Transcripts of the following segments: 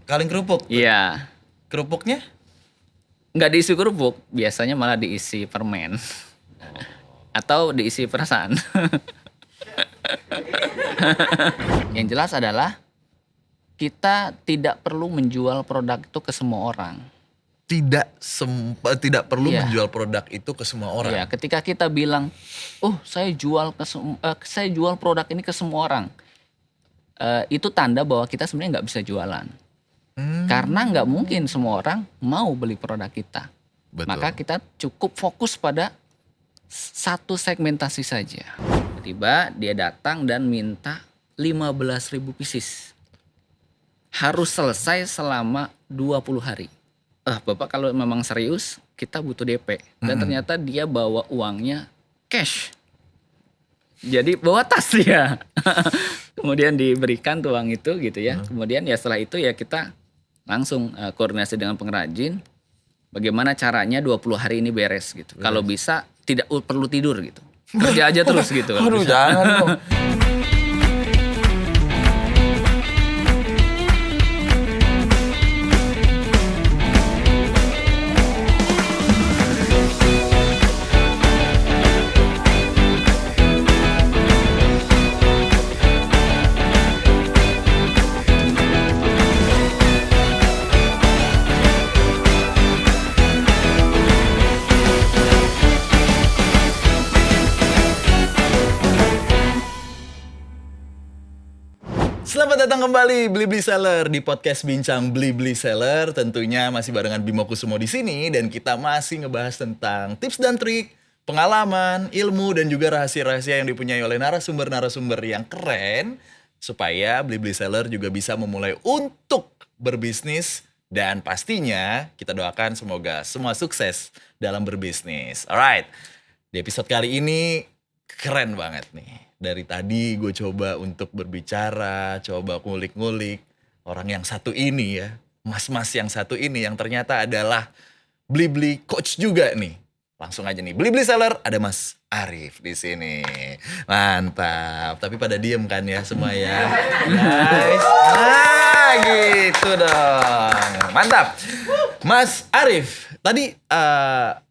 Kaleng kerupuk. Iya, Kerupuknya? nggak diisi kerupuk, biasanya malah diisi permen atau diisi perasaan. Yang jelas adalah kita tidak perlu menjual produk itu ke semua orang. Tidak perlu Iya. menjual produk itu ke semua orang. Iya, ketika kita bilang, "Oh, saya jual produk ini ke semua orang." Itu tanda bahwa kita sebenarnya nggak bisa jualan. Karena nggak mungkin semua orang mau beli produk kita. Betul. Maka kita cukup fokus pada satu segmentasi saja. Tiba dia datang dan minta 15.000 pieces. Harus selesai selama 20 hari. Bapak kalau memang serius, kita butuh DP. Dan ternyata dia bawa uangnya cash. Jadi bawa tas ya. Kemudian diberikan tuh uang itu gitu ya. Kemudian ya setelah itu ya kita langsung koordinasi dengan pengrajin. Bagaimana caranya 20 hari ini beres gitu. Kalau bisa tidak perlu tidur gitu. Kerja aja terus gitu. Aduh, jangan dong. Selamat datang kembali Beli Seller di podcast Bincang Beli Seller. Tentunya masih barengan Bimo Kusumo di sini dan kita masih ngebahas tentang tips dan trik, pengalaman, ilmu dan juga rahasia-rahasia yang dipunyai oleh narasumber-narasumber yang keren supaya Beli Seller juga bisa memulai untuk berbisnis dan pastinya kita doakan semoga semua sukses dalam berbisnis. Alright, di episode kali ini keren banget nih. Dari tadi gue coba untuk berbicara, coba ngulik-ngulik orang yang satu ini ya. Mas-mas yang satu ini yang ternyata adalah Beli coach juga nih. Langsung aja nih, Beli Seller ada Mas Arif di sini. Mantap. Tapi pada diem kan ya semua ya. Guys. Nah, gitu dong. Mantap. Mas Arif, tadi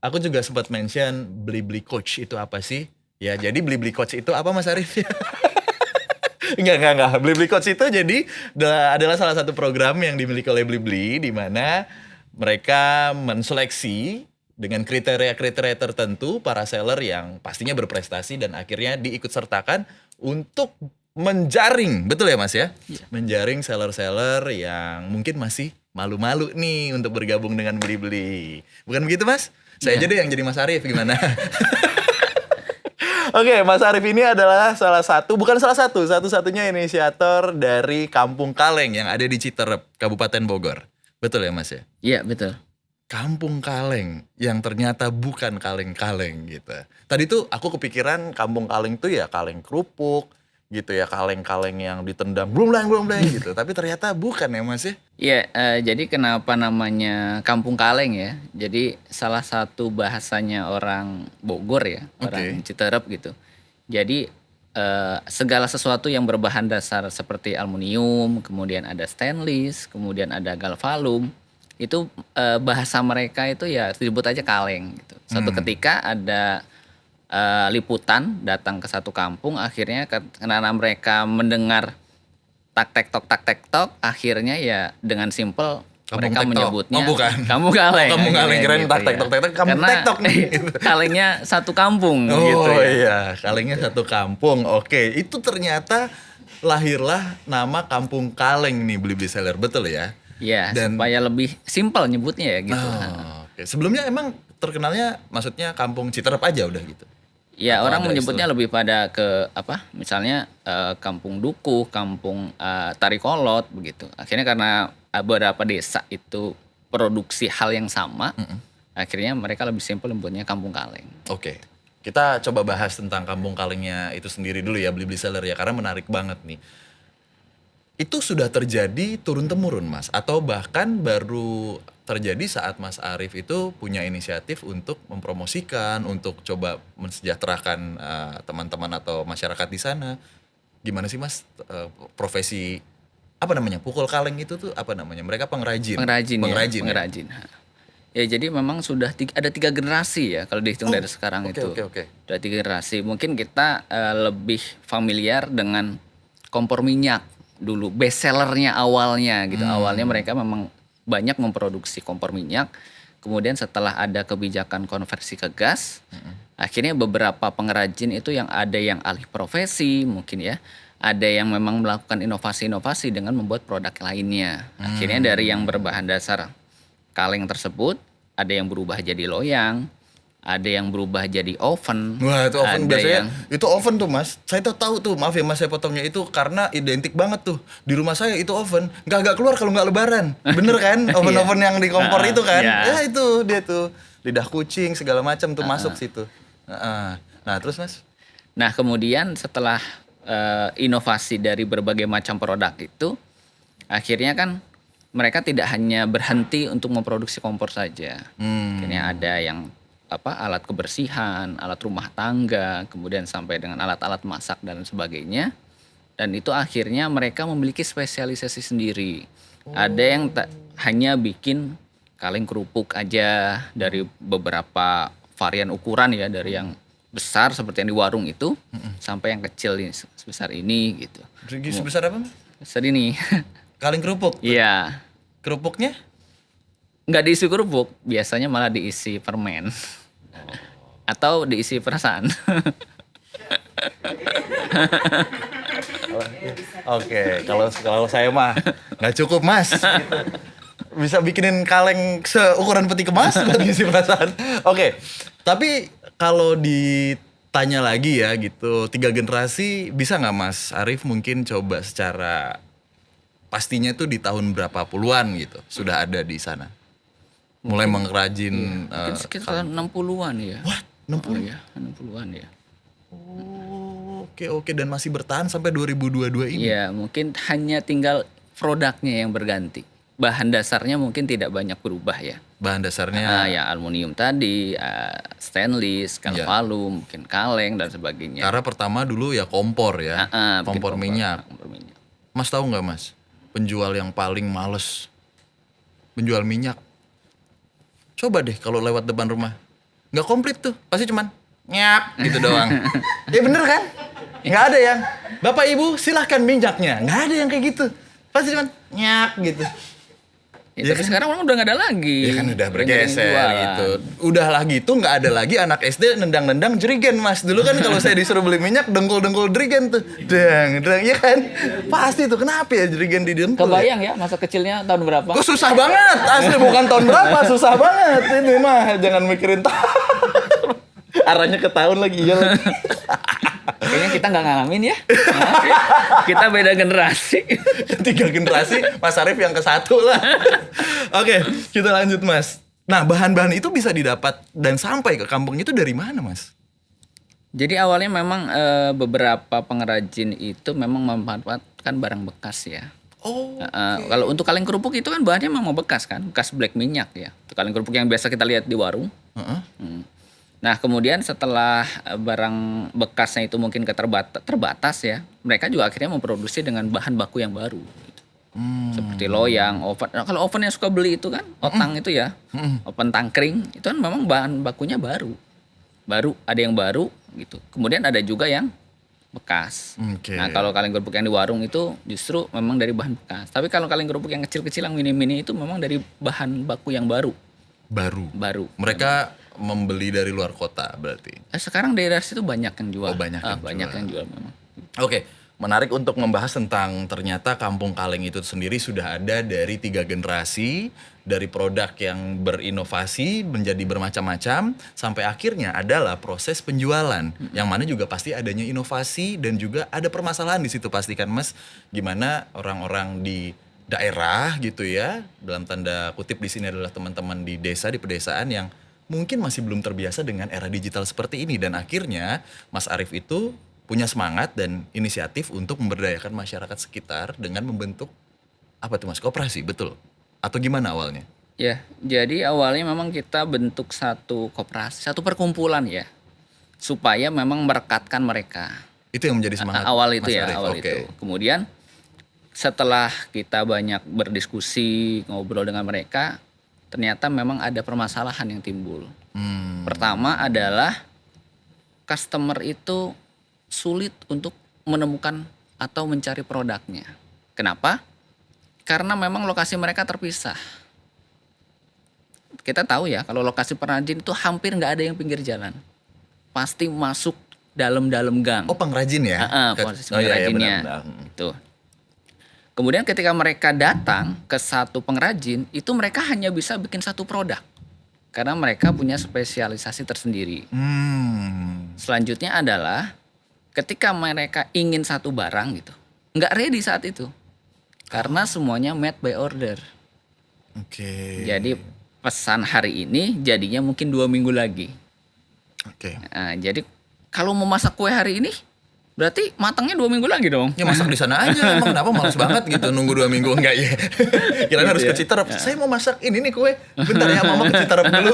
aku juga sempat mention Beli coach itu apa sih? Ya, jadi Beli coach itu apa Mas Arif? Enggak. Beli coach itu jadi adalah salah satu program yang dimiliki oleh Beli di mana mereka menseleksi dengan kriteria-kriteria tertentu para seller yang pastinya berprestasi dan akhirnya diikut sertakan untuk menjaring, betul ya Mas ya? Iya. Menjaring seller-seller yang mungkin masih malu-malu nih untuk bergabung dengan Beli. Bukan begitu Mas? Saya Iya. aja deh yang jadi Mas Arif, gimana? Oke, Mas Arif ini adalah satu-satunya inisiator dari Kampung Kaleng yang ada di Citerep, Kabupaten Bogor. Betul ya Mas ya? Iya, betul. Kampung Kaleng yang ternyata bukan kaleng-kaleng gitu. Tadi tuh aku kepikiran Kampung Kaleng tuh ya kaleng kerupuk gitu ya, kaleng-kaleng yang ditendang blung-bleng gitu. Tapi ternyata bukan ya Mas ya? Iya, jadi kenapa namanya Kampung Kaleng ya? Jadi salah satu bahasanya orang Bogor ya, orang Citerep gitu. Jadi segala sesuatu yang berbahan dasar seperti aluminium, kemudian ada stainless, kemudian ada galvalum, itu bahasa mereka itu ya disebut aja kaleng gitu. Suatu ketika ada liputan datang ke satu kampung, akhirnya karena mereka mendengar tak tek tok, akhirnya ya dengan simple Kampung mereka tektok. menyebutnya Oh, bukan. Kampung Kaleng. Oh, Kampung Kaleng, kirain tak tek tok, kampung Karena tektok nih. kalengnya satu kampung Oh gitu ya. iya, kalengnya satu kampung. Oke, itu ternyata lahirlah nama Kampung Kaleng nih Beli Seller, betul ya? Iya, Dan- supaya lebih simpel nyebutnya ya gitu. Oke. Sebelumnya emang terkenalnya maksudnya Kampung Citerep aja udah gitu? Ya, Atau orang ada menyebutnya lebih pada ke apa? Misalnya kampung Dukuh, kampung Tarikolot begitu. Akhirnya karena beberapa desa itu produksi hal yang sama, akhirnya mereka lebih simpel menyebutnya Kampung Kaleng. Oke, kita coba bahas tentang Kampung Kalengnya itu sendiri dulu ya Beli Seller ya, karena menarik banget nih. Itu sudah terjadi turun-temurun Mas? Atau bahkan baru terjadi saat Mas Arif itu punya inisiatif untuk mempromosikan, untuk coba mensejahterakan teman-teman atau masyarakat di sana? Gimana sih Mas profesi apa namanya? Pukul kaleng itu tuh apa namanya? Mereka pengrajin. Pengrajin. Ya? Pengrajin. Ya jadi memang sudah ada 3 generasi ya kalau dihitung dari sekarang itu. Oke. Udah 3 generasi. Mungkin kita lebih familiar dengan kompor minyak dulu. Best sellernya awalnya gitu. Awalnya mereka memang banyak memproduksi kompor minyak. Kemudian setelah ada kebijakan konversi ke gas, akhirnya beberapa pengrajin itu yang ada yang alih profesi mungkin ya. Ada yang memang melakukan inovasi-inovasi dengan membuat produk lainnya. Akhirnya dari yang berbahan dasar kaleng tersebut, ada yang berubah jadi loyang, ada yang berubah jadi oven. Wah itu oven ada biasanya, yang itu oven tuh mas. Saya tuh tahu tuh, maaf ya mas saya potongnya itu karena identik banget tuh. Di rumah saya itu oven, nggak keluar kalau nggak lebaran. Bener kan? Oven-oven yang di kompor itu kan. Iya. Ya itu dia tuh, lidah kucing segala macam tuh masuk situ. Nah terus mas? Nah kemudian setelah inovasi dari berbagai macam produk itu, akhirnya kan mereka tidak hanya berhenti untuk memproduksi kompor saja. Akhirnya ada yang alat kebersihan, alat rumah tangga, kemudian sampai dengan alat-alat masak dan sebagainya. Dan itu akhirnya mereka memiliki spesialisasi sendiri. Ada yang hanya bikin kaleng kerupuk aja dari beberapa varian ukuran ya, dari yang besar seperti yang di warung itu sampai yang kecil ini sebesar ini gitu. Segi sebesar apa mas? Besar ini. Kaleng kerupuk? Iya. Kerupuknya? Nggak diisi kerupuk, biasanya malah diisi permen. Atau diisi perasaan. Oke, kalau saya mah nggak cukup mas. Bisa bikinin kaleng seukuran peti kemas buat ngisi perasaan. Oke, tapi kalau ditanya lagi ya gitu, 3 generasi bisa nggak mas Arif mungkin coba secara pastinya tuh di tahun berapa puluhan gitu sudah ada di sana? Mulai mengrajin Mungkin sekitar 60-an ya. What? 60? Oh ya, 60-an ya. Oh, oke dan masih bertahan sampai 2022 ini. Iya, mungkin hanya tinggal produknya yang berganti. Bahan dasarnya mungkin tidak banyak berubah ya. Bahan dasarnya Ya aluminium tadi, stainless, galvalum, mungkin kaleng dan sebagainya. karena pertama dulu ya kompor ya, bikin kompor minyak. kompor minyak. Mas tahu nggak mas, penjual yang paling males menjual minyak? Coba deh kalau lewat depan rumah, nggak komplit tuh, pasti cuman nyap gitu doang. Ya bener kan? Nggak ada yang, Bapak Ibu silahkan minyaknya, nggak ada yang kayak gitu. Pasti cuman nyap gitu. Ya, tapi sekarang orang udah nggak ada lagi. Ya kan udah Udah nggak ada yang bergeser jualan. gitu. Udah lah gitu nggak ada lagi anak SD nendang-nendang jerigen mas. Dulu kan kalau saya disuruh beli minyak dengkul-dengkul jerigen tuh. Deng, ya kan? Pasti tuh kenapa ya jerigen didengkul? Kebayang ya masa kecilnya tahun berapa? Kok susah banget. Asli bukan tahun berapa, susah banget. Ini mah jangan mikirin tahun. Arahnya ke tahun lagi iya lagi. Kayaknya kita nggak ngalamin ya. Kita beda generasi. 3 generasi, Mas Arif yang ke-1 lah. Oke, kita lanjut Mas. Nah, bahan-bahan itu bisa didapat dan sampai ke kampung itu dari mana Mas? Jadi awalnya memang beberapa pengrajin itu memang memanfaatkan barang bekas ya. Oh, Kalau untuk kaleng kerupuk itu kan bahannya memang bekas kan, bekas black minyak ya. Itu kaleng kerupuk yang biasa kita lihat di warung. Nah kemudian setelah barang bekasnya itu mungkin terbatas ya, mereka juga akhirnya memproduksi dengan bahan baku yang baru. Gitu. Seperti loyang, oven. Nah, kalau oven yang suka beli itu kan, otang itu ya, oven tangkring, itu kan memang bahan bakunya baru. Ada yang baru gitu. Kemudian ada juga yang bekas. Oke. Nah kalau kaleng kerupuk yang di warung itu justru memang dari bahan bekas. Tapi kalau kaleng kerupuk yang kecil-kecil yang mini-mini itu memang dari bahan baku yang baru. Baru. Mereka membeli dari luar kota berarti. Sekarang daerah situ banyak yang jual. Oh, banyak yang yang jual memang. Oke, menarik untuk membahas tentang ternyata Kampung Kaleng itu sendiri sudah ada dari 3 generasi, dari produk yang berinovasi menjadi bermacam-macam, sampai akhirnya adalah proses penjualan, yang mana juga pasti adanya inovasi dan juga ada permasalahan di situ pastikan Mas, gimana orang-orang di daerah gitu ya, dalam tanda kutip di sini adalah teman-teman di desa, di pedesaan yang mungkin masih belum terbiasa dengan era digital seperti ini, dan akhirnya Mas Arif itu punya semangat dan inisiatif untuk memberdayakan masyarakat sekitar dengan membentuk apa tuh Mas, koperasi, betul? Atau gimana awalnya? Ya, jadi awalnya memang kita bentuk satu koperasi, satu perkumpulan ya, supaya memang merekatkan mereka. Itu yang menjadi semangat Awal itu Mas ya, Arif. awal Oke. itu. Kemudian setelah kita banyak berdiskusi, ngobrol dengan mereka, ternyata memang ada permasalahan yang timbul. Pertama adalah customer itu sulit untuk menemukan atau mencari produknya. Kenapa? Karena memang lokasi mereka terpisah. Kita tahu ya, kalau lokasi pengrajin itu hampir nggak ada yang pinggir jalan. Pasti masuk dalam-dalam gang. Oh, pengrajin ya? Posisi pengrajinnya. Benar. Itu. Kemudian ketika mereka datang ke satu pengrajin, itu mereka hanya bisa bikin satu produk. Karena mereka punya spesialisasi tersendiri. Selanjutnya adalah ketika mereka ingin satu barang gitu, nggak ready saat itu. Karena semuanya made by order. Oke. Jadi pesan hari ini jadinya mungkin 2 minggu lagi. Oke. Nah, jadi kalau mau masak kue hari ini, berarti matangnya 2 minggu lagi dong. Ya masak di sana aja, emang kenapa malas banget gitu nunggu 2 minggu, enggak ya? Kirain harus ke Citerep. Saya mau masak ini nih kue. Bentar ya, mama ke Citerep dulu.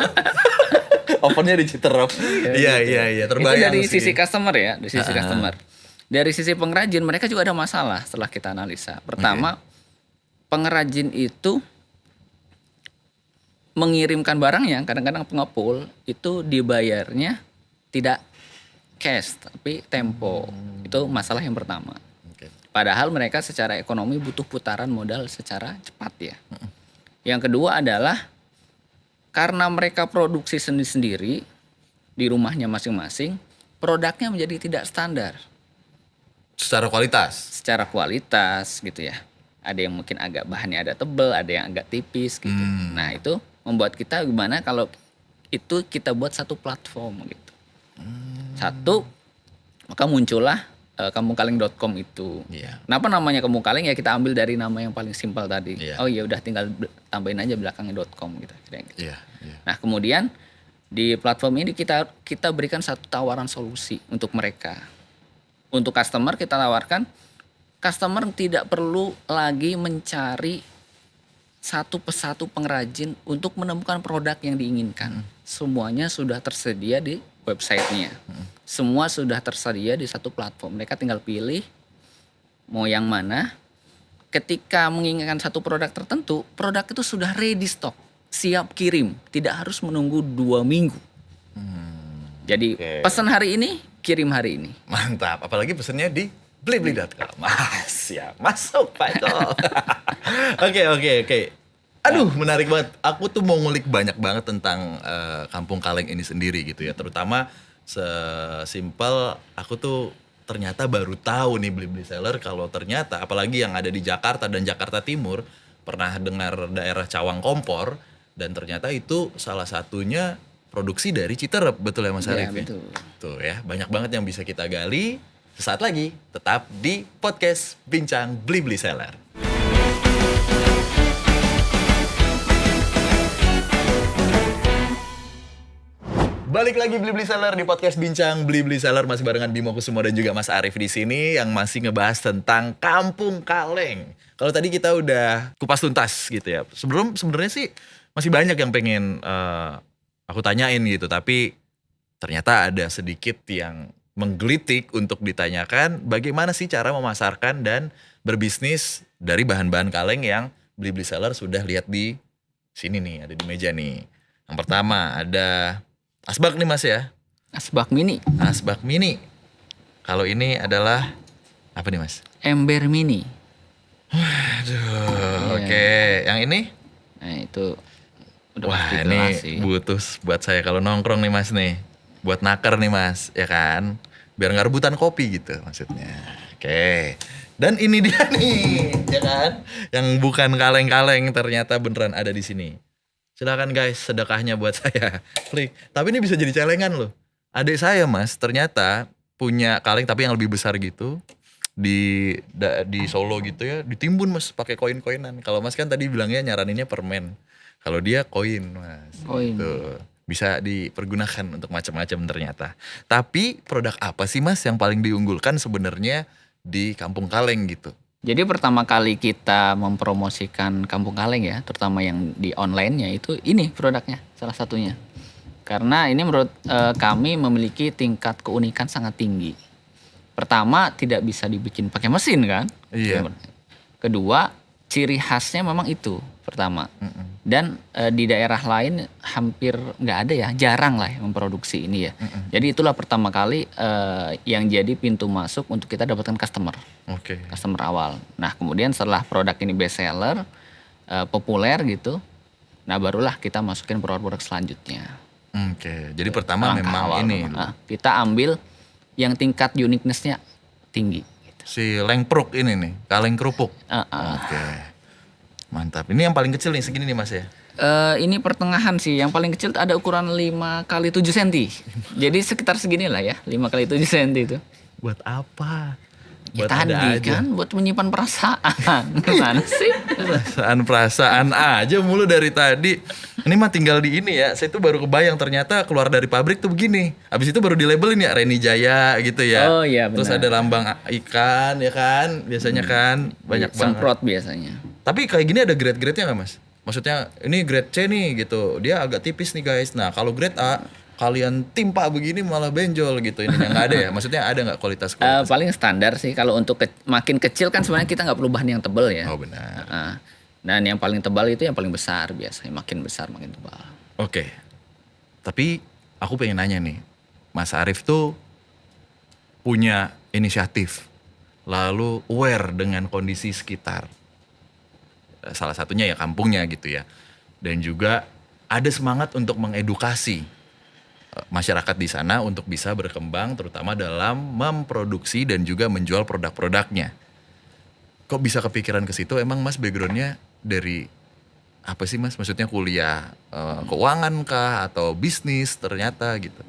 Ovennya di Citerep. Iya, terbayang. Itu dari sih. sisi customer ya, dari sisi customer. Dari sisi pengrajin mereka juga ada masalah setelah kita analisa. Pertama, pengrajin itu mengirimkan barangnya, kadang-kadang pengepul itu dibayarnya tidak cash tapi tempo. Itu masalah yang pertama. Padahal mereka secara ekonomi butuh putaran modal secara cepat ya. Yang kedua adalah karena mereka produksi sendiri-sendiri di rumahnya masing-masing, produknya menjadi tidak standar. Secara kualitas Gitu ya. Ada yang mungkin agak bahannya ada tebel, ada yang agak tipis gitu. Nah itu membuat kita gimana kalau itu kita buat satu platform gitu. Satu, maka muncullah kampungkaleng.com itu. Kenapa namanya Kampung Kaleng ya, kita ambil dari nama yang paling simpel tadi. Oh ya udah tinggal tambahin aja belakangnya .com gitu. Nah kemudian di platform ini kita berikan satu tawaran solusi untuk mereka. Untuk customer kita tawarkan, customer tidak perlu lagi mencari satu persatu pengrajin untuk menemukan produk yang diinginkan. Semuanya sudah tersedia di websitenya. Semua sudah tersedia di satu platform. Mereka tinggal pilih mau yang mana. Ketika menginginkan satu produk tertentu, produk itu sudah ready stock, siap kirim, tidak harus menunggu 2 minggu. Jadi pesan hari ini, kirim hari ini. Mantap, apalagi pesennya di blibli.com. Siap, masuk Pak Eko. Oke. Aduh, menarik banget. Aku tuh mau ngulik banyak banget tentang Kampung Kaleng ini sendiri gitu ya. Terutama sesimpel aku tuh ternyata baru tahu nih Blibli Seller kalau ternyata apalagi yang ada di Jakarta dan Jakarta Timur, pernah dengar daerah Cawang Kompor dan ternyata itu salah satunya produksi dari Citerep, betul ya Mas Arif? Betul. Tuh ya, banyak banget yang bisa kita gali. Sesaat lagi tetap di podcast Bincang Blibli Seller. Balik lagi Blibli Seller di podcast Bincang Blibli Seller, masih barengan Bimo Kusumo dan juga Mas Arif di sini yang masih ngebahas tentang Kampung Kaleng. Kalau tadi kita udah kupas tuntas gitu ya. Sebenarnya sih masih banyak yang pengen aku tanyain gitu, tapi ternyata ada sedikit yang menggelitik untuk ditanyakan bagaimana sih cara memasarkan dan berbisnis dari bahan-bahan kaleng yang Blibli Seller sudah lihat di sini nih, ada di meja nih. Yang pertama ada asbak nih Mas ya. Asbak mini. Asbak mini. Kalau ini adalah apa nih Mas? Ember mini. Aduh, oke. Yang ini? Nah itu udah wah pasti ini kelas sih. butuh buat saya kalau nongkrong nih Mas nih. Buat naker nih Mas, ya kan? Biar gak rebutan kopi gitu maksudnya. Oke. Dan ini dia nih, ya kan? Yang bukan kaleng-kaleng ternyata beneran ada di sini. Silakan guys, sedekahnya buat saya. Klik. Tapi ini bisa jadi celengan loh. Adik saya Mas, ternyata punya kaleng tapi yang lebih besar gitu. Di Solo gitu ya, ditimbun Mas pakai koin-koinan. Kalau Mas kan tadi bilangnya nyaraninnya permen. Kalau dia koin Mas. Koin. Tuh. Bisa dipergunakan untuk macam-macam ternyata. Tapi produk apa sih Mas yang paling diunggulkan sebenarnya di Kampung Kaleng gitu? Jadi pertama kali kita mempromosikan Kampung Kaleng ya, terutama yang di online-nya itu ini produknya salah satunya. Karena ini menurut kami memiliki tingkat keunikan sangat tinggi. Pertama tidak bisa dibikin pakai mesin kan? Iya. Kedua, ciri khasnya memang itu pertama. Dan di daerah lain hampir nggak ada ya, jarang lah yang memproduksi ini ya. Jadi itulah pertama kali yang jadi pintu masuk untuk kita dapatkan Oke. customer awal. Nah kemudian setelah produk ini best seller, populer gitu, nah barulah kita masukin produk-produk selanjutnya. Oke. Jadi pertama Langkah memang awal ini memang. Kita ambil yang tingkat uniqueness-nya tinggi. Gitu. si lengpruk ini nih, kaleng kerupuk. Oke. Mantap. Ini yang paling kecil nih segini nih Mas ya. Ini pertengahan sih, yang paling kecil ada ukuran 5 kali 7 cm. Jadi sekitar segini lah ya, 5 kali 7 cm itu. Buat apa? Ya Buat ada tadi aja. kan buat menyimpan perasaan. Gimana sih? Perasaan aja mulu dari tadi. Ini mah tinggal di ini ya. Saya tuh baru kebayang ternyata keluar dari pabrik tuh begini. Habis itu baru dilabelin ya Reni Jaya gitu ya. Oh iya, Terus benar. ada lambang ikan ya kan. Biasanya kan banyak banget. Semprot biasanya. Tapi kayak gini ada grade-grade-nya nggak Mas? Maksudnya ini grade C nih gitu. Dia agak tipis nih guys. Nah kalau grade A kalian timpa begini malah benjol gitu. Ini nggak ada ya? Maksudnya ada nggak kualitas? Paling standar sih kalau untuk makin kecil kan sebenarnya kita nggak perlu bahan yang tebal ya. Oh benar. Dan yang paling tebal itu yang paling besar biasanya. Makin besar makin tebal. Oke. Tapi aku pengen nanya nih. Mas Arief tuh punya inisiatif. Lalu aware dengan kondisi sekitar. Salah satunya ya kampungnya gitu ya. Dan juga ada semangat untuk mengedukasi masyarakat di sana untuk bisa berkembang terutama dalam memproduksi dan juga menjual produk-produknya. Kok bisa kepikiran ke situ? Emang Mas backgroundnya dari apa sih Mas? Maksudnya kuliah keuangan kah atau bisnis ternyata gitu?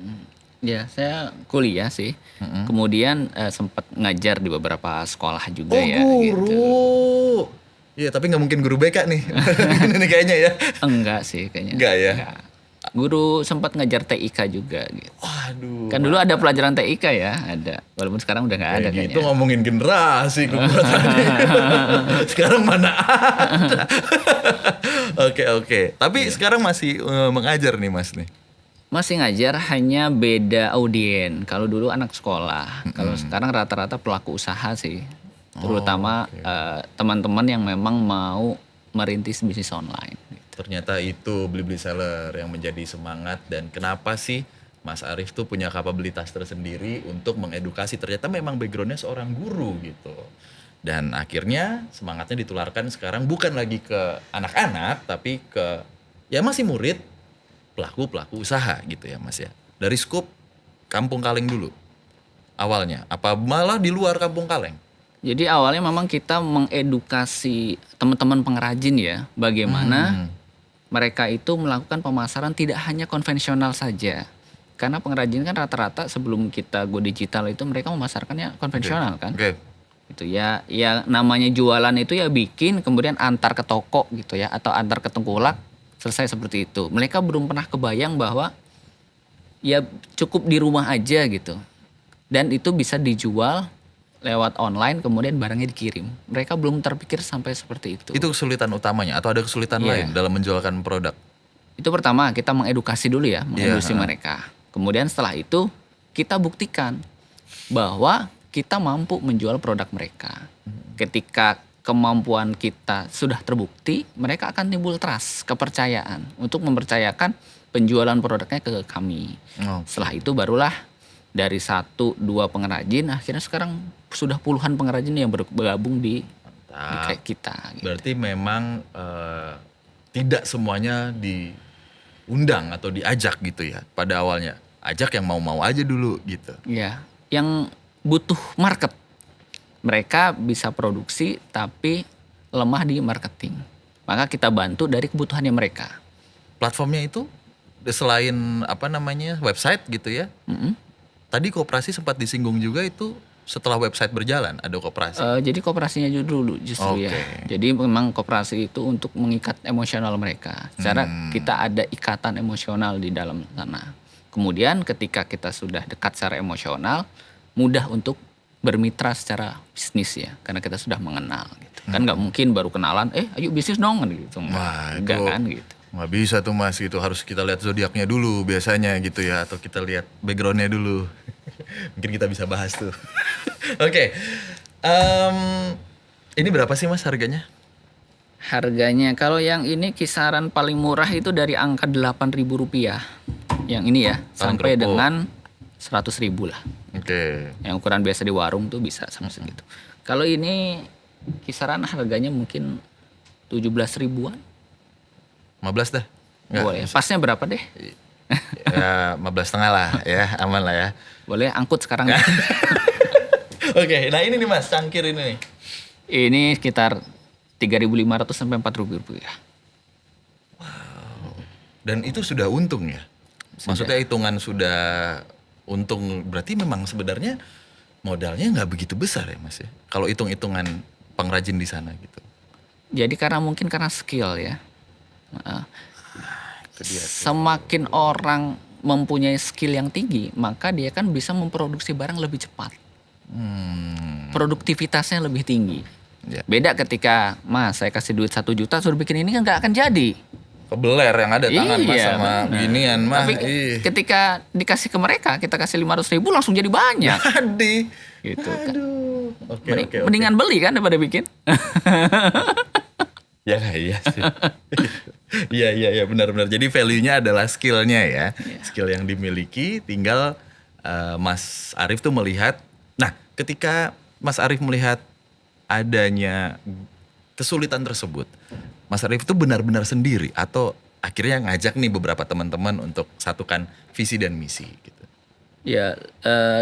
Ya, saya kuliah sih. Kemudian sempat ngajar di beberapa sekolah juga ya gitu. Iya tapi nggak mungkin guru BK nih. Ini kayaknya ya. Enggak sih kayaknya. Enggak ya? Enggak. Guru sempat ngajar TIK juga gitu. Waduh. Kan dulu ada pelajaran TIK ya, ada. Walaupun sekarang udah nggak ada Kayak gitu kayaknya. ngomongin generasi gua tadi. Sekarang mana ada. Oke. Tapi sekarang masih mengajar nih Mas nih. Masih ngajar hanya beda audien. Kalau dulu anak sekolah, kalau sekarang rata-rata pelaku usaha sih. Terutama teman-teman yang memang mau merintis bisnis online. Ternyata itu Blibli Seller yang menjadi semangat dan kenapa sih Mas Arief tuh punya kapabilitas tersendiri untuk mengedukasi. Ternyata memang backgroundnya seorang guru gitu. Dan akhirnya semangatnya ditularkan sekarang bukan lagi ke anak-anak tapi ke ya masih murid, pelaku-pelaku usaha gitu ya Mas ya. Dari skup Kampung Kaleng dulu awalnya. Apa malah di luar Kampung Kaleng? Jadi awalnya memang kita mengedukasi teman-teman pengrajin ya, bagaimana mereka itu melakukan pemasaran tidak hanya konvensional saja. Karena pengrajin kan rata-rata sebelum kita go digital itu mereka memasarkannya konvensional kan. Oke. Gitu ya, ya namanya jualan itu ya bikin kemudian antar ke toko gitu ya atau antar ke tengkulak selesai seperti itu. Mereka belum pernah kebayang bahwa ya cukup di rumah aja gitu. Dan itu bisa dijual lewat online kemudian barangnya dikirim. Mereka belum terpikir sampai seperti itu. Itu kesulitan utamanya atau ada kesulitan Iya. lain dalam menjualkan produk? Itu pertama kita mengedukasi dulu ya, mengedukasi mereka. Kemudian setelah itu kita buktikan bahwa kita mampu menjual produk mereka. Ketika kemampuan kita sudah terbukti, mereka akan timbul trust, kepercayaan untuk mempercayakan penjualan produknya ke kami. Oh. Setelah itu barulah dari 1-2 pengrajin, akhirnya sekarang sudah puluhan pengrajin yang bergabung di kayak kita. Gitu. Berarti memang tidak semuanya diundang atau diajak gitu ya pada awalnya. Ajak yang mau-mau aja dulu gitu. Ya, yang butuh market. Mereka bisa produksi tapi lemah di marketing. Maka kita bantu dari kebutuhannya mereka. Platformnya itu selain apa namanya website gitu ya. Tadi koperasi sempat disinggung juga itu setelah website berjalan ada koperasi. Jadi kooperasinya dulu justru ya. Jadi memang kooperasi itu untuk mengikat emosional mereka. Cara kita ada ikatan emosional di dalam sana. Kemudian ketika kita sudah dekat secara emosional, mudah untuk bermitra secara bisnis ya. Karena kita sudah mengenal gitu. Kan nggak mungkin baru kenalan, ayo bisnis dong gitu. Wah, Enggak itu kan gitu. nggak bisa tuh Mas gitu, harus kita lihat zodiaknya dulu biasanya gitu ya, atau kita lihat backgroundnya dulu. Mungkin kita bisa bahas tuh. Oke. Ini berapa sih Mas harganya? Harganya kalau yang ini kisaran paling murah itu dari angka Rp8.000. Yang ini ya, Paling sampai kerupuk. dengan 100.000 lah. Oke. Yang ukuran biasa di warung tuh bisa sampai segitu. Kalau ini kisaran harganya mungkin 17.000-an. 15 dah. Nggak, Boleh. Pasnya berapa deh? ya 15,5 lah ya, aman lah ya. Boleh angkut sekarang. Oke, nah ini nih Mas, cangkir ini nih. Ini sekitar 3.500 sampai Rp4.000. Dan itu sudah untung ya? Maksudnya hitungan sudah untung, berarti memang sebenarnya modalnya nggak begitu besar ya Mas ya? Kalau hitung-hitungan pengrajin di sana gitu. Jadi mungkin karena skill ya. Nah, Itu dia. semakin orang mempunyai skill yang tinggi, maka dia kan bisa memproduksi barang lebih cepat. Produktivitasnya lebih tinggi. Ya. Beda ketika, Mas saya kasih duit 1 juta suruh bikin ini kan nggak akan jadi. Kebeler yang ada tangan Mas Iya, sama benar. ginian mah. Tapi ketika dikasih ke mereka, kita kasih 500.000 langsung jadi banyak. Jadi. Gitu kan. Aduh. Oke, oke, oke. Mendingan beli kan daripada bikin. Ya iya sih. Iya benar-benar. Jadi value-nya adalah skill-nya ya. Skill yang dimiliki, tinggal Mas Arief tuh melihat. Nah, ketika Mas Arief melihat adanya kesulitan tersebut, Mas Arief itu benar-benar sendiri atau akhirnya ngajak nih beberapa teman-teman untuk satukan visi dan misi gitu. Ya,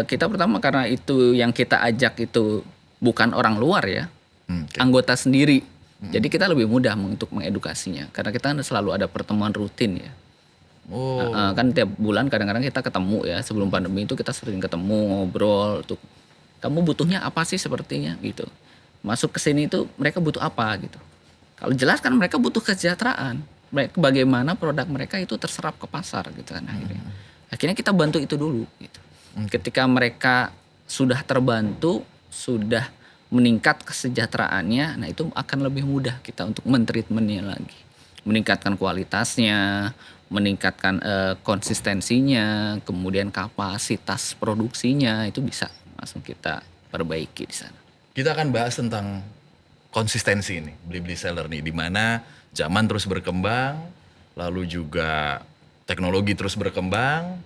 kita pertama karena itu yang kita ajak itu bukan orang luar ya, Oke. anggota sendiri. Jadi kita lebih mudah untuk mengedukasinya karena kita selalu ada pertemuan rutin ya. Oh, Kan tiap bulan kadang-kadang kita ketemu ya, sebelum pandemi itu kita sering ketemu ngobrol untuk kamu butuhnya apa sih sepertinya gitu. Masuk ke sini itu mereka butuh apa gitu. Kalau jelas kan mereka butuh kesejahteraan. Bagaimana produk mereka itu terserap ke pasar gitu kan akhirnya. Akhirnya kita bantu itu dulu gitu. Ketika mereka sudah terbantu, sudah meningkat kesejahteraannya, nah itu akan lebih mudah kita untuk mentreatmentnya lagi. Meningkatkan kualitasnya, meningkatkan konsistensinya, kemudian kapasitas produksinya itu bisa langsung kita perbaiki di sana. kita akan bahas tentang konsistensi ini, Blibli Seller nih, di mana zaman terus berkembang, lalu juga teknologi terus berkembang,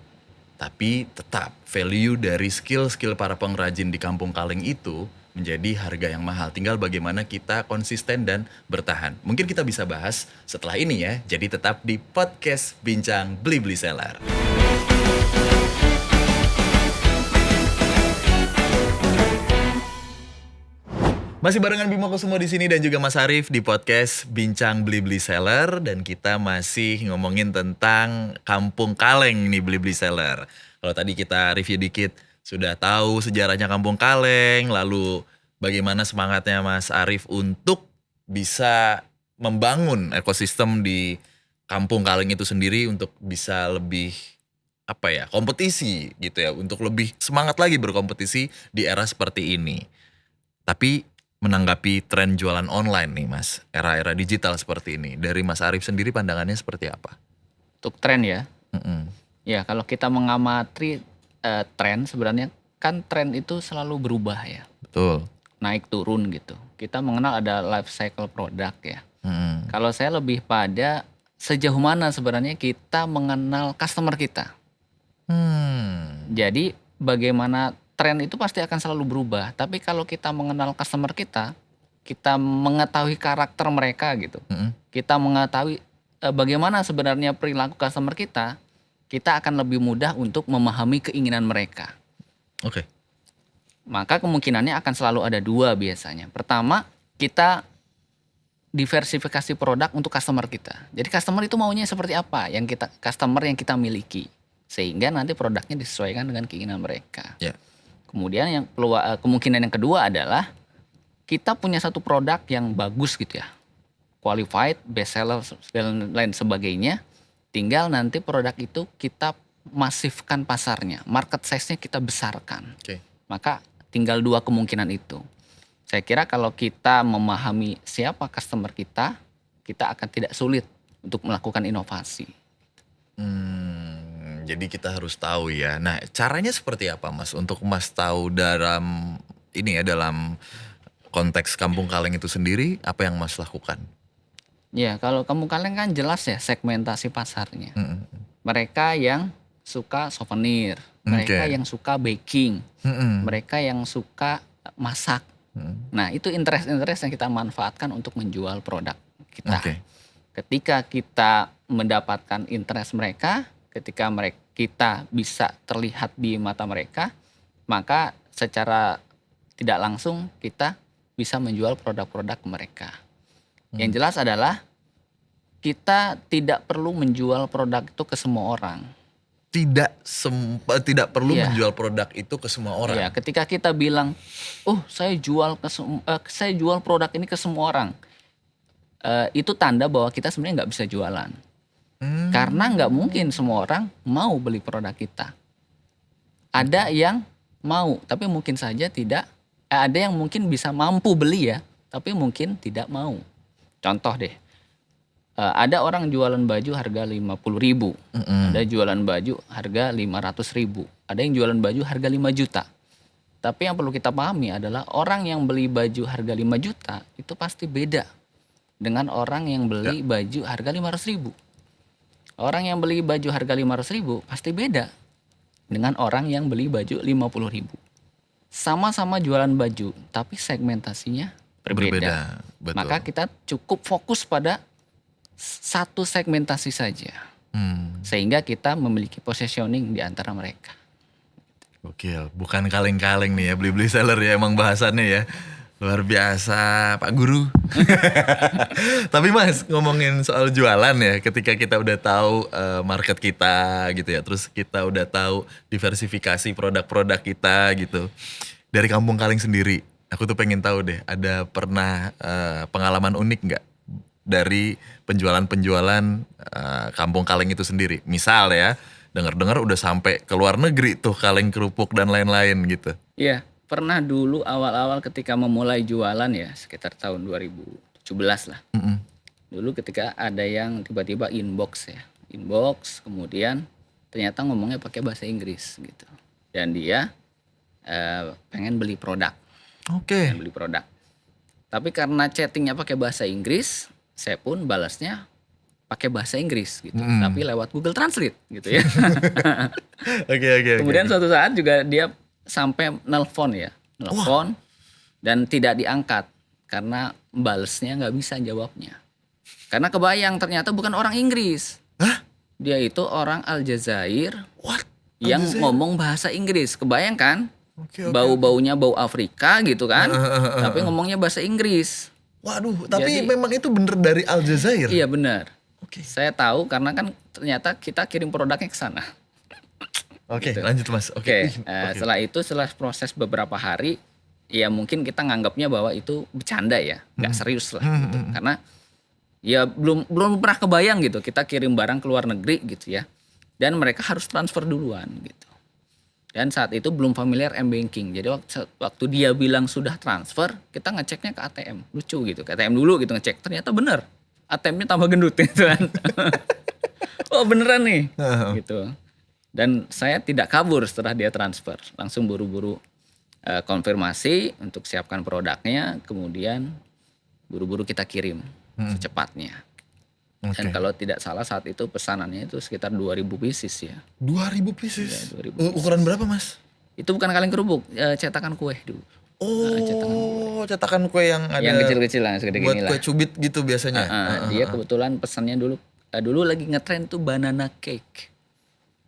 tapi tetap value dari skill-skill para pengrajin di Kampung Kaleng itu menjadi harga yang mahal. Tinggal bagaimana kita konsisten dan bertahan. Mungkin kita bisa bahas setelah ini ya. Jadi tetap di podcast Bincang Blibli Seller. Masih barengan Bimo Kusumo di sini dan juga Mas Arief di podcast Bincang Blibli Seller, dan kita masih ngomongin tentang Kampung Kaleng nih, Blibli Seller. Kalau tadi kita review dikit, sudah tahu sejarahnya Kampung Kaleng, lalu bagaimana semangatnya Mas Arief untuk bisa membangun ekosistem di Kampung Kaleng itu sendiri untuk bisa lebih kompetisi gitu ya, untuk lebih semangat lagi berkompetisi di era seperti ini. Tapi menanggapi tren jualan online nih Mas, era-era digital seperti ini, dari Mas Arief sendiri pandangannya seperti apa? Untuk tren ya. Mm-mm. Ya, kalau kita mengamati tren sebenarnya kan tren itu selalu berubah ya. Betul. Naik turun gitu. Kita mengenal ada life cycle produk ya. Mm-mm. Kalau saya lebih pada sejauh mana sebenarnya kita mengenal customer kita. Jadi bagaimana tren itu pasti akan selalu berubah. Tapi kalau kita mengenal customer kita mengetahui karakter mereka gitu. Mm-mm. Kita mengetahui bagaimana sebenarnya perilaku customer kita akan lebih mudah untuk memahami keinginan mereka. Oke. Maka kemungkinannya akan selalu ada dua biasanya. Pertama, kita diversifikasi produk untuk customer kita. Jadi customer itu maunya seperti apa customer yang kita miliki. Sehingga nanti produknya disesuaikan dengan keinginan mereka. Ya. Kemudian kemungkinan yang kedua adalah kita punya satu produk yang bagus gitu ya. Qualified, best seller, dan lain sebagainya. Tinggal nanti produk itu kita masifkan pasarnya. Market size-nya kita besarkan. Oke. Maka tinggal dua kemungkinan itu. Saya kira kalau kita memahami siapa customer kita akan tidak sulit untuk melakukan inovasi. Jadi kita harus tahu ya. Nah, caranya seperti apa Mas untuk Mas tahu dalam konteks Kampung Kaleng itu sendiri, apa yang Mas lakukan? Ya, kalau Kampung Kaleng kan jelas ya segmentasi pasarnya. Mm-mm. Mereka yang suka souvenir, mereka Oke. yang suka baking, Mm-mm. mereka yang suka masak. Mm. Nah, itu interest yang kita manfaatkan untuk menjual produk kita. Oke. Ketika kita mendapatkan interest mereka, ketika kita bisa terlihat di mata mereka, maka secara tidak langsung kita bisa menjual produk-produk ke mereka. Yang jelas adalah kita tidak perlu menjual produk itu ke semua orang. Tidak perlu Iya. menjual produk itu ke semua orang. Ya, ketika kita bilang, "Oh, saya jual produk ini ke semua orang." Itu tanda bahwa kita sebenarnya nggak bisa jualan. Hmm. Karena nggak mungkin semua orang mau beli produk kita. Ada yang mau, tapi mungkin saja tidak. Ada yang mungkin bisa mampu beli ya, tapi mungkin tidak mau. Contoh deh, ada orang jualan baju harga 50.000, Mm-mm. ada jualan baju harga 500.000, ada yang jualan baju harga 5 juta. Tapi yang perlu kita pahami adalah orang yang beli baju harga 5 juta itu pasti beda dengan orang yang beli baju harga 500.000. Orang yang beli baju harga 500.000 pasti beda dengan orang yang beli baju 50.000. Sama-sama jualan baju, tapi segmentasinya berbeda. Betul. Maka kita cukup fokus pada satu segmentasi saja, sehingga kita memiliki positioning di antara mereka. Gokil, bukan kaleng-kaleng nih ya, beli-beli seller ya emang bahasannya ya. Luar biasa Pak Guru. Tapi Mas, ngomongin soal jualan ya, ketika kita udah tahu market kita gitu ya, terus kita udah tahu diversifikasi produk-produk kita gitu. Dari Kampung Kaleng sendiri, aku tuh pengen tahu deh, ada pernah pengalaman unik nggak dari penjualan-penjualan Kampung Kaleng itu sendiri? Misal ya, dengar-dengar udah sampai ke luar negeri tuh kaleng kerupuk dan lain-lain gitu. Iya, pernah dulu awal-awal ketika memulai jualan ya, sekitar tahun 2017 lah. Mm-mm. Dulu ketika ada yang tiba-tiba inbox, kemudian ternyata ngomongnya pakai bahasa Inggris gitu. Dan dia pengen beli produk. Oke. Tapi karena chattingnya pakai bahasa Inggris, saya pun balasnya pakai bahasa Inggris gitu. Tapi lewat Google Translate gitu ya. Oke. Kemudian suatu saat juga dia sampai nelpon dan tidak diangkat karena balesnya nggak bisa jawabnya. Karena kebayang ternyata bukan orang Inggris. Hah? Dia itu orang Aljazair What? yang Aljazair? ngomong bahasa Inggris. Kebayang kan? Oke. Bau-baunya bau Afrika gitu kan. Tapi ngomongnya bahasa Inggris. Waduh, tapi Jadi- memang itu bener dari Aljazair. Iya benar. Oke. Saya tahu karena kan ternyata kita kirim produknya ke sana. Oke, Gitu. lanjut Mas. Oke, Oke. setelah proses beberapa hari, ya mungkin kita nganggapnya bahwa itu bercanda ya, nggak serius lah gitu. Karena ya belum pernah kebayang gitu kita kirim barang ke luar negeri gitu ya. Dan mereka harus transfer duluan gitu. Dan saat itu belum familiar m-banking. Jadi waktu dia bilang sudah transfer, kita ngeceknya ke ATM. Lucu gitu, ke ATM dulu gitu ngecek. Ternyata bener, ATM-nya tambah gendut gitu kan. Oh beneran nih gitu. Dan saya tidak kabur setelah dia transfer. Langsung buru-buru konfirmasi untuk siapkan produknya. Kemudian buru-buru kita kirim secepatnya. Dan kalau tidak salah saat itu pesanannya itu sekitar 2.000 pieces ya. 2.000 pieces. Iya, 2.000 Ukuran berapa Mas? Itu bukan kaleng kerupuk, cetakan kue dulu. Oh, cetakan kue yang ada Yang kecil-kecil lah, segede buat gini kue lah. cubit gitu biasanya. Dia kebetulan pesannya dulu lagi ngetren tuh banana cake.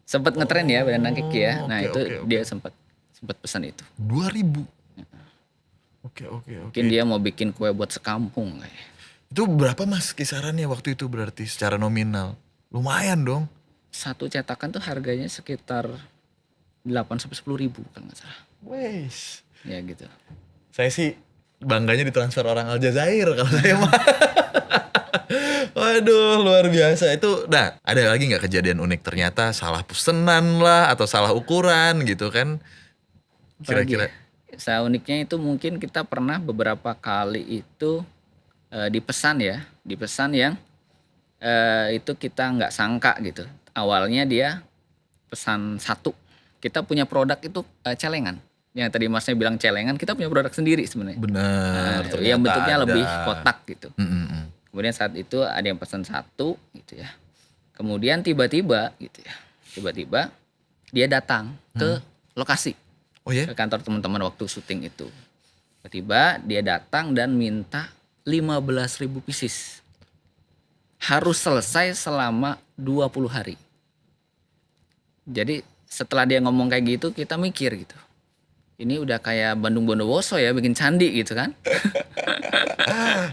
Sempat ngetren ya banana cake ya. Nah, itu oke. dia sempat pesan itu. 2.000. Oke. Mungkin dia mau bikin kue buat sekampung kayak. Itu berapa Mas kisarannya waktu itu berarti secara nominal? Lumayan dong. Satu cetakan tuh harganya sekitar 8-10 ribu kalau nggak salah. Wes. Ya gitu. Saya sih bangganya ditransfer orang Aljazair kalau saya mah. Waduh, luar biasa. Itu, nah, ada lagi nggak kejadian unik? Ternyata salah pesenan lah atau salah ukuran gitu kan? Kira-kira. Uniknya itu mungkin kita pernah beberapa kali itu dipesan yang itu kita nggak sangka gitu. Awalnya dia pesan satu, kita punya produk itu celengan Yang tadi Masnya bilang celengan, kita punya produk sendiri sebenarnya. Benar, Yang ternyata bentuknya ada. lebih kotak gitu. Mm-mm. Kemudian saat itu ada yang pesan satu gitu ya. Kemudian tiba-tiba gitu ya. Tiba-tiba dia datang ke lokasi, Oh ya? ke kantor teman-teman waktu syuting itu. Tiba-tiba dia datang dan minta 15.000 pieces. Harus selesai selama 20 hari. Jadi setelah dia ngomong kayak gitu, kita mikir gitu. Ini udah kayak Bandung Bondowoso ya, bikin candi gitu kan.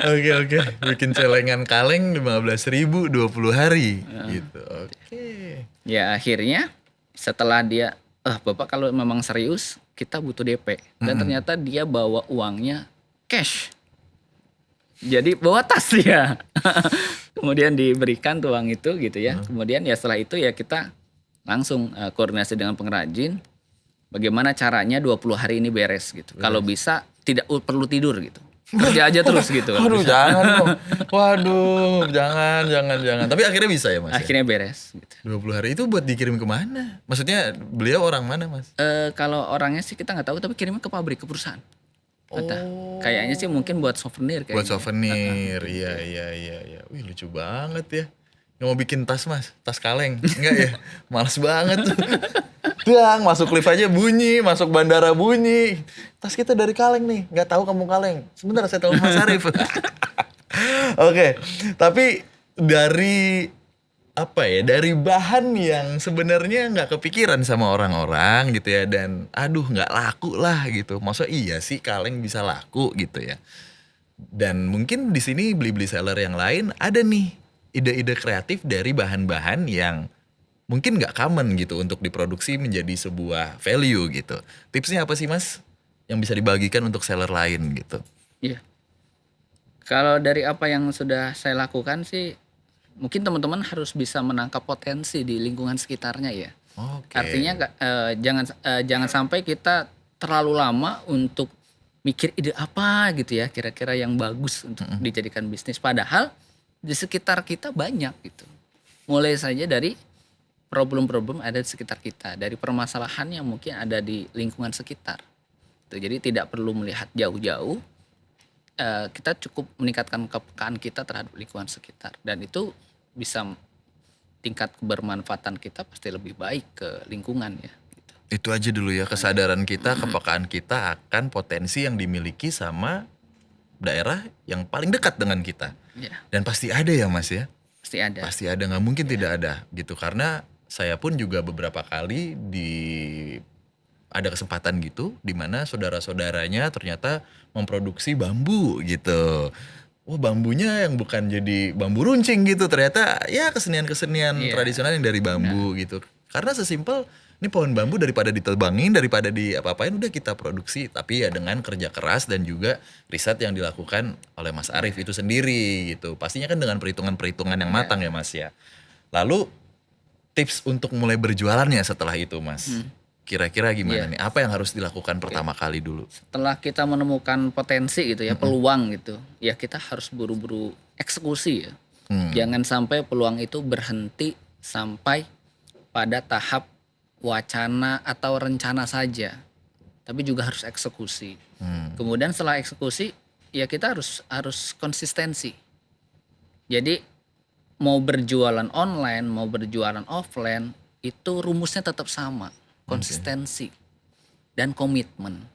Oke. Bikin celengan kaleng 15.000 20 hari gitu. Oke. Ya akhirnya setelah dia, Bapak kalau memang serius kita butuh DP. Dan ternyata dia bawa uangnya cash. Jadi bawa tas ya. Kemudian diberikan tuh uang itu gitu ya. Kemudian ya setelah itu ya kita langsung koordinasi dengan pengrajin. Bagaimana caranya 20 hari ini beres gitu. Kalau bisa tidak perlu tidur gitu. Kerja aja terus gitu. Waduh, jangan dong. Waduh, jangan. Tapi akhirnya bisa ya, Mas? Akhirnya beres gitu. 20 hari itu buat dikirim kemana? Maksudnya beliau orang mana, Mas? Kalau orangnya sih kita nggak tahu, tapi kirimnya ke pabrik, ke perusahaan. Kayaknya sih mungkin buat souvenir kayaknya. Buat souvenir. Iya. Wih, lucu banget ya. Yang mau bikin tas, Mas? Tas kaleng? Enggak ya? Males banget tuh. Dang, masuk lift aja bunyi, masuk bandara bunyi. Tas kita dari kaleng nih, nggak tahu kamu kaleng. Sebentar saya telepon Mas Arif. Oke, tapi dari apa ya, dari bahan yang sebenarnya nggak kepikiran sama orang-orang gitu ya, dan aduh nggak laku lah gitu. Masa iya sih kaleng bisa laku gitu ya. Dan mungkin di sini beli-beli seller yang lain ada nih ide-ide kreatif dari bahan-bahan yang mungkin nggak common gitu untuk diproduksi menjadi sebuah value gitu. Tipsnya apa sih, Mas, yang bisa dibagikan untuk seller lain gitu? Iya. Kalau dari apa yang sudah saya lakukan sih, mungkin teman-teman harus bisa menangkap potensi di lingkungan sekitarnya ya. Oke. Artinya jangan sampai kita terlalu lama untuk mikir ide apa gitu ya, kira-kira yang bagus untuk dijadikan bisnis. Padahal di sekitar kita banyak gitu. Mulai saja dari problem-problem ada di sekitar kita, dari permasalahan yang mungkin ada di lingkungan sekitar. Jadi tidak perlu melihat jauh-jauh, kita cukup meningkatkan kepekaan kita terhadap lingkungan sekitar. Dan itu bisa tingkat kebermanfaatan kita pasti lebih baik ke lingkungan ya. Gitu. Itu aja dulu ya, kesadaran kita, kepekaan kita akan potensi yang dimiliki sama daerah yang paling dekat dengan kita. Ya, Dan pasti ada ya, Mas ya? pasti ada. Pasti ada, nggak mungkin tidak ada gitu. Karena saya pun juga beberapa kali ada kesempatan gitu di mana saudara-saudaranya ternyata memproduksi bambu gitu. Oh, bambunya yang bukan jadi bambu runcing gitu, ternyata ya kesenian-kesenian Iya. tradisional yang dari bambu gitu. Karena sesimpel ini pohon bambu daripada ditebangin, daripada di apa-apain, udah kita produksi, tapi ya dengan kerja keras dan juga riset yang dilakukan oleh Mas Arif itu sendiri gitu. Pastinya kan dengan perhitungan-perhitungan yang matang ya, Mas ya. Lalu tips untuk mulai berjualannya setelah itu, Mas. Kira-kira gimana nih? Apa yang harus dilakukan pertama kali dulu? Setelah kita menemukan potensi gitu ya, peluang gitu, ya kita harus buru-buru eksekusi ya. Jangan sampai peluang itu berhenti sampai pada tahap wacana atau rencana saja, tapi juga harus eksekusi. Kemudian setelah eksekusi, ya kita harus konsistensi. Jadi mau berjualan online, mau berjualan offline, itu rumusnya tetap sama, konsistensi dan komitmen.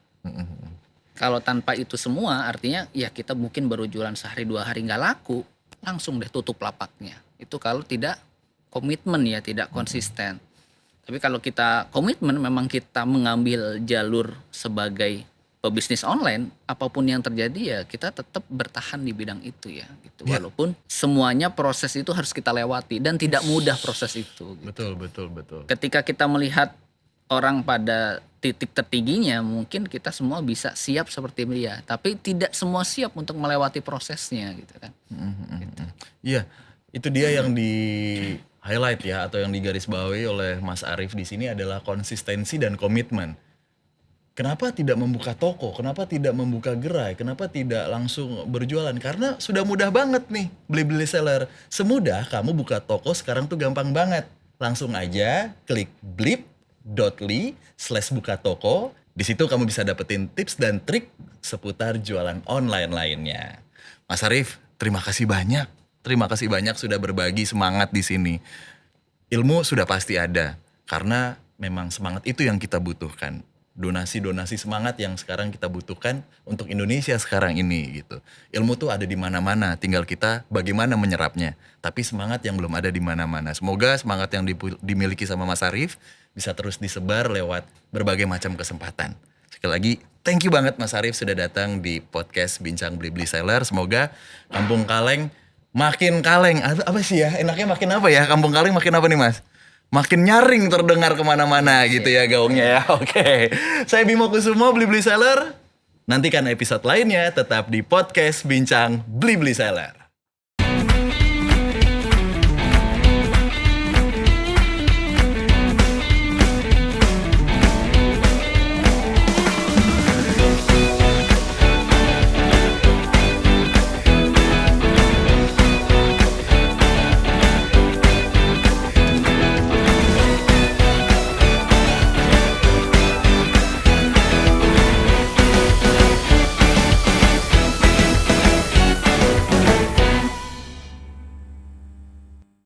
Kalau tanpa itu semua, artinya ya kita mungkin baru jualan sehari 2 hari nggak laku, langsung deh tutup lapaknya. Itu kalau tidak komitmen ya, tidak konsisten. Tapi kalau kita komitmen, memang kita mengambil jalur sebagai pebisnis online, apapun yang terjadi ya kita tetap bertahan di bidang itu ya gitu. Walaupun semuanya proses itu harus kita lewati dan tidak mudah proses itu gitu. Betul. Ketika kita melihat orang pada titik tertingginya, mungkin kita semua bisa siap seperti dia, tapi tidak semua siap untuk melewati prosesnya gitu kan. Gitu. Iya, itu dia yang di highlight ya, atau yang digarisbawahi oleh Mas Arif di sini adalah konsistensi dan komitmen. Kenapa tidak membuka toko? Kenapa tidak membuka gerai? Kenapa tidak langsung berjualan? Karena sudah mudah banget nih beli-beli seller. Semudah kamu buka toko sekarang tuh gampang banget. Langsung aja klik blip.ly/buka toko Di situ kamu bisa dapetin tips dan trik seputar jualan online lainnya. Mas Arif, terima kasih banyak. Terima kasih banyak sudah berbagi semangat di sini. Ilmu sudah pasti ada, karena memang semangat itu yang kita butuhkan. Donasi-donasi semangat yang sekarang kita butuhkan untuk Indonesia sekarang ini gitu. Ilmu tuh ada di mana-mana, tinggal kita bagaimana menyerapnya. Tapi semangat yang belum ada di mana-mana. Semoga semangat yang dimiliki sama Mas Arif bisa terus disebar lewat berbagai macam kesempatan. Sekali lagi, thank you banget Mas Arif sudah datang di podcast Bincang Blibli Seller. Semoga Kampung Kaleng makin kaleng. Apa sih ya? Enaknya makin apa ya? Kampung Kaleng makin apa nih Mas? Makin nyaring terdengar kemana-mana gitu ya gaungnya ya. Oke. Saya Bimo Kusumo, Blibli Seller. Nantikan episode lainnya tetap di podcast Bincang Blibli Seller.